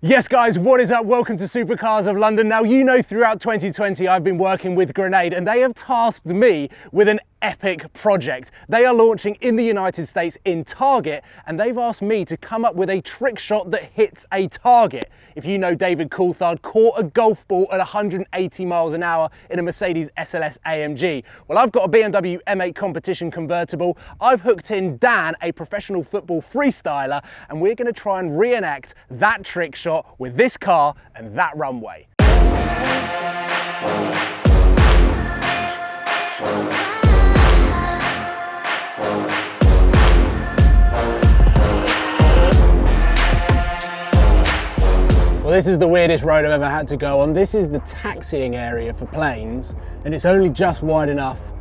Yes guys, what is up? Welcome to Supercars of London. Now you know throughout 2020 I've been working with Grenade and they have tasked me with an epic project. They are launching in the United States in Target and they've asked me to come up with a trick shot that hits a target. If you know David Coulthard caught a golf ball at 180 miles an hour in a Mercedes SLS AMG. Well, I've got a BMW M8 competition convertible. I've hooked in Dan, a professional football freestyler, and we're going to try and reenact that trick shot with this car and that runway. Well, this is the weirdest road I've ever had to go on. This is the taxiing area for planes, and it's only just wide enough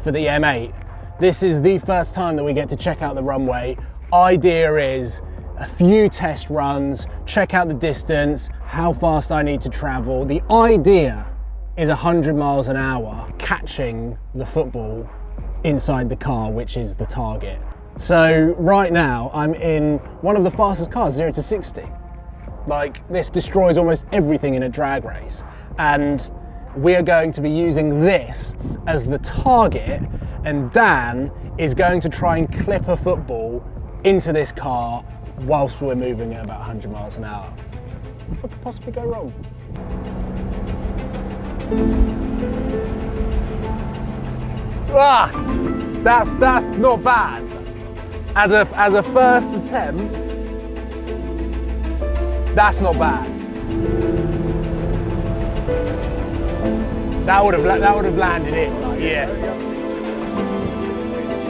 for the M8. This is the first time that we get to check out the runway. Idea is a few test runs, check out the distance, how fast I need to travel. The idea is 100 miles an hour, catching the football inside the car, which is the target. So right now I'm in one of the fastest cars, 0 to 60. Like, this destroys almost everything in a drag race. And we are going to be using this as the target, and Dan is going to try and clip a football into this car whilst we're moving at about 100 miles an hour. What could possibly go wrong? Ah, that's not bad. As a first attempt, that's not bad. That would have landed it. Yeah.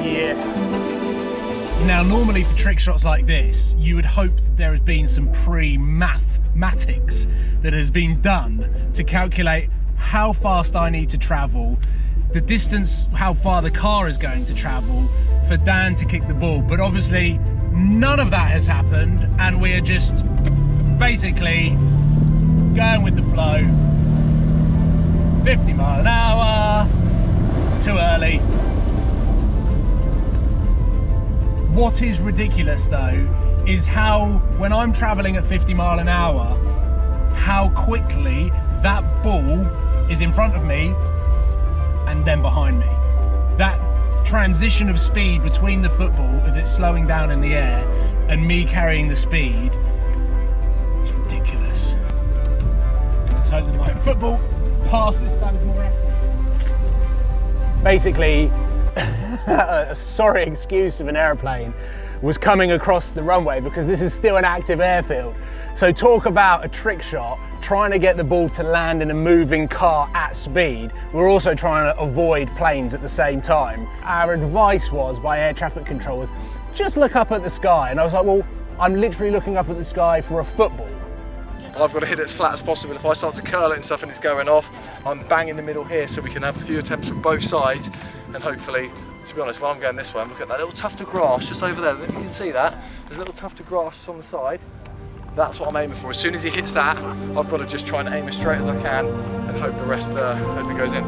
Yeah. Now, normally for trick shots like this, you would hope that there has been some pre-mathematics that has been done to calculate how fast I need to travel, the distance, how far the car is going to travel for Dan to kick the ball. But obviously, none of that has happened, and we are just basically going with the flow. 50 mile an hour, too early. What is ridiculous though is how, when I'm traveling at 50 mile an hour, how quickly that ball is in front of me and then behind me. That transition of speed between the football as it's slowing down in the air and me carrying the speed is ridiculous. Let's hope that my football pass this time is more accurate. Basically, a sorry excuse of an airplane was coming across the runway because this is still an active airfield. So talk about a trick shot, trying to get the ball to land in a moving car at speed. We're also trying to avoid planes at the same time. Our advice was by air traffic controllers, just look up at the sky. And I was like, well, I'm literally looking up at the sky for a football. I've got to hit it as flat as possible. If I start to curl it and stuff and it's going off, I'm bang in the middle here so we can have a few attempts from both sides, and hopefully, to be honest, while I'm going this way, I'm looking at that little tuft of grass just over there. If you can see that, there's a little tuft of grass just on the side. That's what I'm aiming for. As soon as he hits that, I've got to just try and aim as straight as I can and hope the rest, hope it goes in.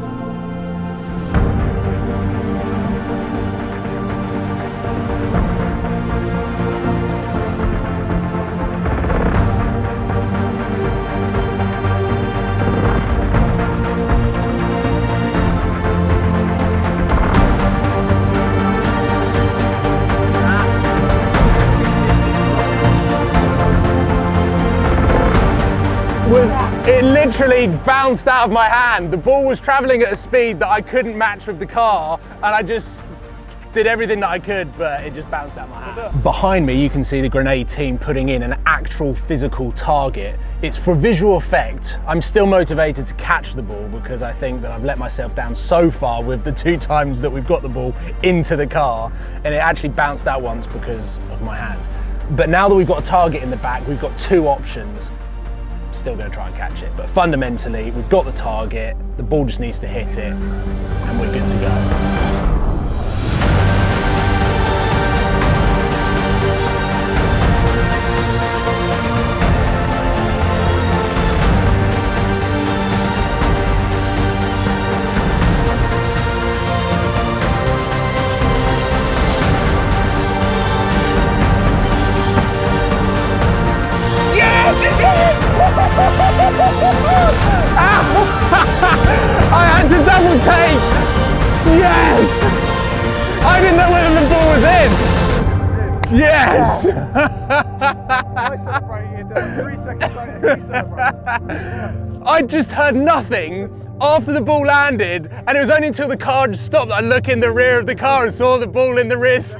It literally bounced out of my hand. The ball was traveling at a speed that I couldn't match with the car, and I just did everything that I could, but it just bounced out of my hand. Behind me, you can see the Grenade team putting in an actual physical target. It's for visual effect. I'm still motivated to catch the ball because I think that I've let myself down so far with the 2 times that we've got the ball into the car, and it actually bounced out once because of my hand. But now that we've got a target in the back, we've got 2 options. Still going to try and catch it, but fundamentally we've got the target, the ball just needs to hit it and we're good to go. Yes, it's in! take! Yes! I didn't know whether the ball was in! Yes! I celebrated 3 seconds later, he celebrated. I just heard nothing after the ball landed, and it was only until the car just stopped that I looked in the rear of the car and saw the ball in the rear seat.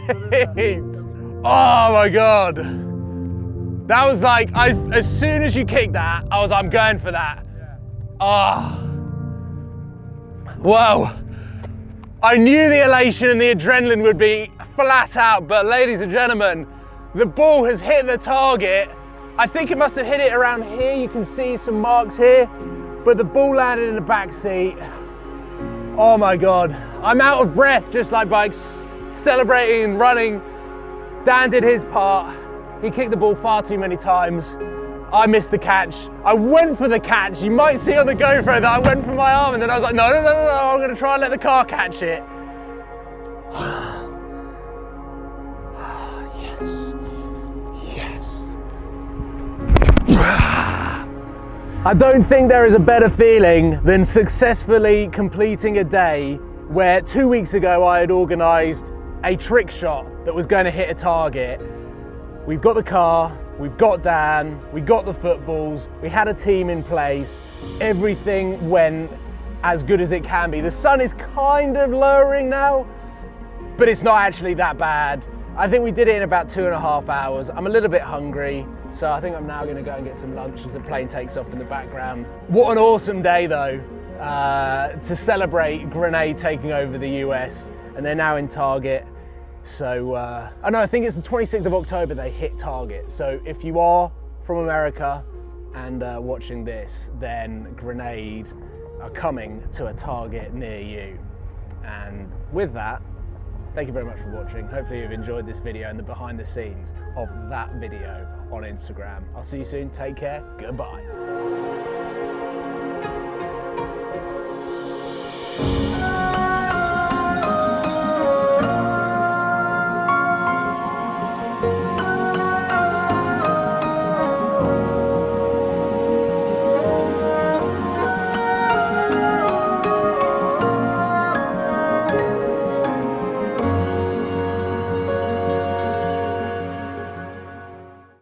Oh my God. That was like, as soon as you kicked that, I was like, I'm going for that. Ah. Wow. I knew the elation and the adrenaline would be flat out, but ladies and gentlemen, the ball has hit the target. I think it must have hit it around here. You can see some marks here, but the ball landed in the back seat. Oh my God. I'm out of breath just like by celebrating and running. Dan did his part. He kicked the ball far too many times. I missed the catch. I went for the catch. You might see on the GoPro that I went for my arm and then I was like, no, I'm gonna try and let the car catch it. Yes, yes. I don't think there is a better feeling than successfully completing a day where 2 weeks ago I had organised a trick shot that was going to hit a target. We've got the car, we've got Dan, we got the footballs, we had a team in place, everything went as good as it can be. The sun is kind of lowering now, but it's not actually that bad. I think we did it in about 2.5 hours. I'm a little bit hungry, so I think I'm now gonna go and get some lunch as the plane takes off in the background. What an awesome day though, to celebrate Grenade taking over the US, and they're now in target. So, I think it's the 26th of October they hit target. So if you are from America and watching this, then Grenade are coming to a target near you. And with that, thank you very much for watching. Hopefully you've enjoyed this video and the behind the scenes of that video on Instagram. I'll see you soon, take care, goodbye.